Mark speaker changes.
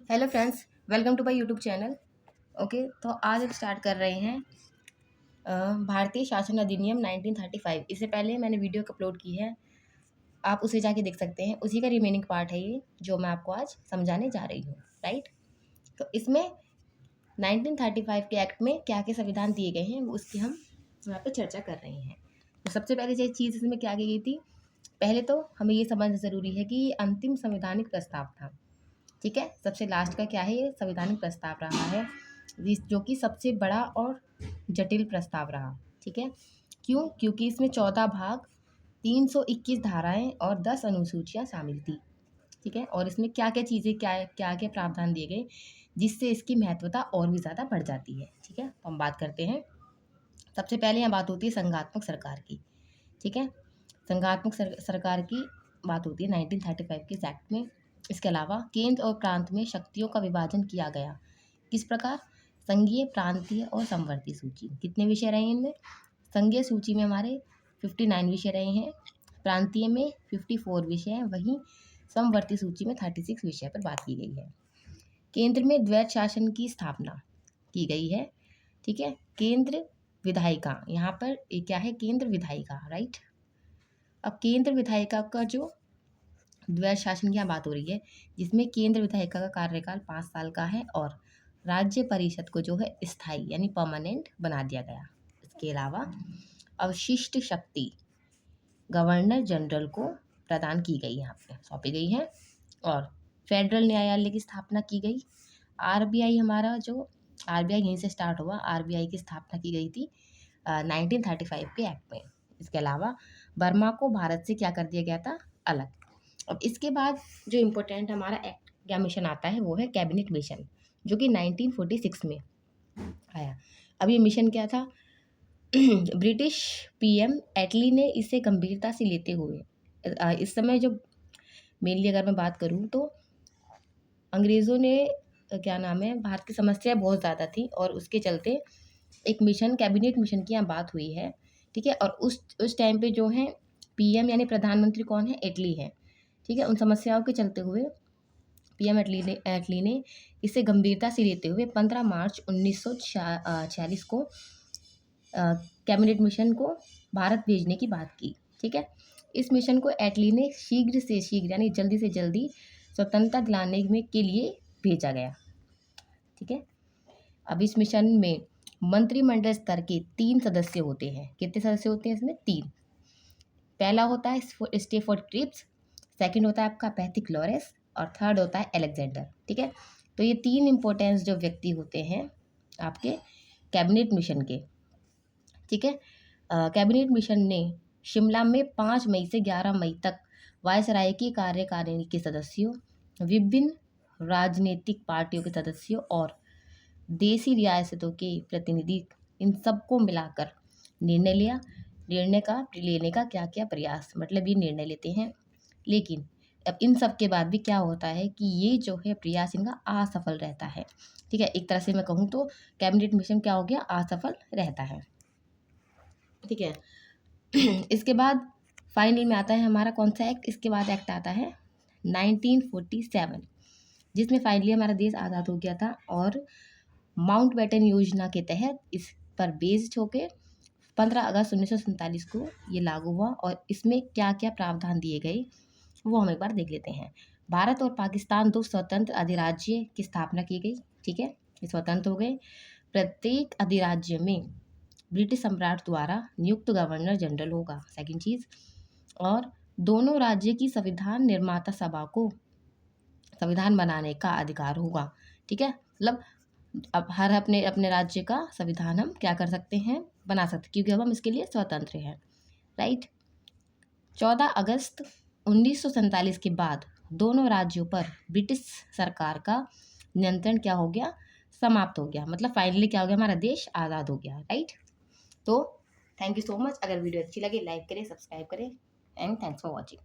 Speaker 1: Hello friends, welcome to my YouTube channel. Okay, तो आज हम स्टार्ट कर रहे हैं भारतीय शासन अधिनियम 1935। इससे पहले मैंने वीडियो अपलोड की है, आप उसे जाके देख सकते हैं। उसी का रिमेनिंग पार्ट है ये जो मैं आपको आज समझाने जा रही हूँ। राइट, तो इसमें 1935 के एक्ट में क्या क्या संविधान दिए गए हैं उसकी हम यहाँ पे चर्चा कर रहे हैं। तो सबसे पहले जो चीज़ इसमें क्या की गई थी, पहले तो हमें ये समझना ज़रूरी है कि ये अंतिम संवैधानिक प्रस्ताव था। ठीक है, सबसे लास्ट का क्या है, ये संवैधानिक प्रस्ताव रहा है जो कि सबसे बड़ा और जटिल प्रस्ताव रहा। ठीक है, क्यों? क्योंकि इसमें 14 भाग, 321 धाराएं और 10 अनुसूचियां शामिल थी। ठीक है, और इसमें क्या क्या चीज़ें, क्या क्या प्रावधान दिए गए जिससे इसकी महत्वता और भी ज़्यादा बढ़ जाती है। ठीक है, तो हम बात करते हैं। सबसे पहले यहाँ बात होती है संघात्मक सरकार की। ठीक है, संघात्मक सरकार की बात होती है 1935 के एक्ट में। इसके अलावा केंद्र और प्रांत में शक्तियों का विभाजन किया गया। किस प्रकार? संघीय, प्रांतीय और समवर्ती सूची। कितने विषय रहे इनमें? संघीय सूची में हमारे 59 विषय रहे हैं, प्रांतीय में 54 विषय हैं, वहीं समवर्ती सूची में 36 विषय पर बात की गई है। केंद्र में द्वैत शासन की स्थापना की गई है। ठीक है, केंद्र विधायिका, यहाँ पर क्या है, केंद्र विधायिका। राइट, अब केंद्र विधायिका का जो द्वैत शासन की यहाँ बात हो रही है, जिसमें केंद्र विधायिका का कार्यकाल 5 साल का है और राज्य परिषद को जो है स्थायी यानी परमानेंट बना दिया गया। इसके अलावा अवशिष्ट शक्ति गवर्नर जनरल को प्रदान की गई, यहाँ पे सौंपी गई है, और फेडरल न्यायालय की स्थापना की गई। आरबीआई, हमारा जो आरबीआई यहीं से स्टार्ट हुआ, आरबीआई की स्थापना की गई थी 1935 के एक्ट में। इसके अलावा बर्मा को भारत से क्या कर दिया गया था, अलग। अब इसके बाद जो इम्पोर्टेंट हमारा एक्ट या मिशन आता है वो है कैबिनेट मिशन, जो कि 1946 में आया। अब ये मिशन क्या था? ब्रिटिश पीएम एटली ने इसे गंभीरता से लेते हुए, इस समय जो मेनली अगर मैं बात करूँ तो अंग्रेज़ों ने क्या नाम है, भारत की समस्या बहुत ज़्यादा थी और उसके चलते एक मिशन, कैबिनेट मिशन की यहाँ बात हुई है। ठीक है, और उस टाइम पे जो है पीएम यानी प्रधानमंत्री कौन है, एटली है। ठीक है, उन समस्याओं के चलते हुए पीएम एटली ने इसे गंभीरता से लेते हुए 15 मार्च 1946 को कैबिनेट मिशन को भारत भेजने की बात की। ठीक है, इस मिशन को एटली ने शीघ्र से शीघ्र यानी जल्दी से जल्दी स्वतंत्रता दिलाने में के लिए भेजा गया। ठीक है, अब इस मिशन में मंत्रिमंडल स्तर के 3 सदस्य होते हैं। कितने सदस्य होते हैं इसमें? 3। पहला होता है स्टेफोर्ड क्रिप्स, सेकंड होता है आपका पैथिक लॉरेंस और थर्ड होता है अलेक्जेंडर। ठीक है, तो ये 3 इम्पोर्टेंस जो व्यक्ति होते हैं आपके कैबिनेट मिशन के। ठीक है, कैबिनेट मिशन ने शिमला में 5 मई से 11 मई तक वायसराय की कार्यकारिणी के सदस्यों, विभिन्न राजनीतिक पार्टियों के सदस्यों और देसी रियासतों के प्रतिनिधि, इन सबको मिलाकर निर्णय लिया। लेने का क्या क्या प्रयास, मतलब ये निर्णय लेते हैं। लेकिन अब इन सब के बाद भी क्या होता है कि ये जो है प्रयास इनका असफल रहता है। ठीक है, एक तरह से मैं कहूँ तो कैबिनेट मिशन क्या हो गया, असफल रहता है। ठीक है, इसके बाद फाइनल में आता है हमारा कौन सा एक्ट? इसके बाद एक्ट आता है 1947, जिसमें फाइनली हमारा देश आज़ाद हो गया था और माउंटबेटन योजना के तहत इस पर बेस्ड होके 15 अगस्त 1947 को ये लागू हुआ। और इसमें क्या क्या प्रावधान दिए गए वो हम एक बार देख लेते हैं। भारत और पाकिस्तान 2 स्वतंत्र अधिराज्य की स्थापना की गई। ठीक है, ये स्वतंत्र हो गए। प्रत्येक अधिराज्य में ब्रिटिश सम्राट द्वारा नियुक्त गवर्नर जनरल होगा, सेकंड चीज़। और दोनों राज्य की संविधान निर्माता सभा को संविधान बनाने का अधिकार होगा। ठीक है, मतलब अब हर अपने अपने राज्य का संविधान हम क्या कर सकते हैं, बना सकते, क्योंकि अब हम इसके लिए स्वतंत्र हैं। राइट, 14 अगस्त 1947 के बाद दोनों राज्यों पर ब्रिटिश सरकार का नियंत्रण क्या हो गया, समाप्त हो गया। मतलब फाइनली क्या हो गया, हमारा देश आज़ाद हो गया। राइट, तो थैंक यू सो मच। अगर वीडियो अच्छी लगे लाइक करें, सब्सक्राइब करें एंड थैंक्स फॉर वॉचिंग।